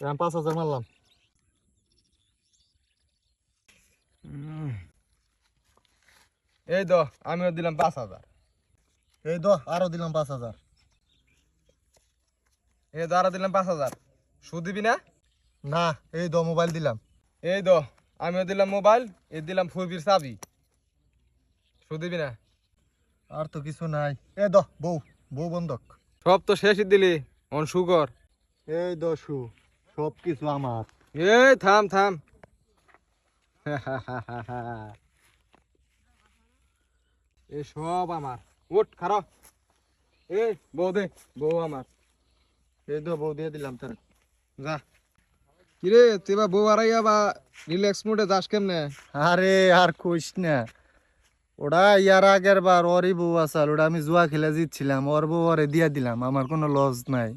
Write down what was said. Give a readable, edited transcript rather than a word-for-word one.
আমি 5,000 মারলাম। এই তো আমিও দিলাম 5,000। এই তো আরো দিলাম 5,000। এই তো আরো দিলাম 5,000। সুদ দিবি না? না, এই তো মোবাইল দিলাম। এই তো আমিও দিলাম মোবাইল, এই দিলাম ফুরবির চাবি। সুদ দিবি না? আর তো কিছু নাই। এই তো বউ, বউ বন্ধক। সব তো শেষই দিলি, অন সুকর। এই দশু, সব কিছু আমার। এই থাম থাম। এই সব আমার। উঠ খারো। এই বউ দে, বউ আমার। এই তো বউ দিয়ে দিলাম তোর। যা। কিরে তুই বা বউ আড়াইয়া বা রিল্যাক্স মুডে যাস কেমনে? আরে আর কইস না, ওটা ইয়ার আগের বার ওরই বউ আসাল, ওটা আমি জুয়া খেলে জিতছিলাম, ওর বউ ওরে দিয়ে দিলাম, আমার কোনো লস নাই।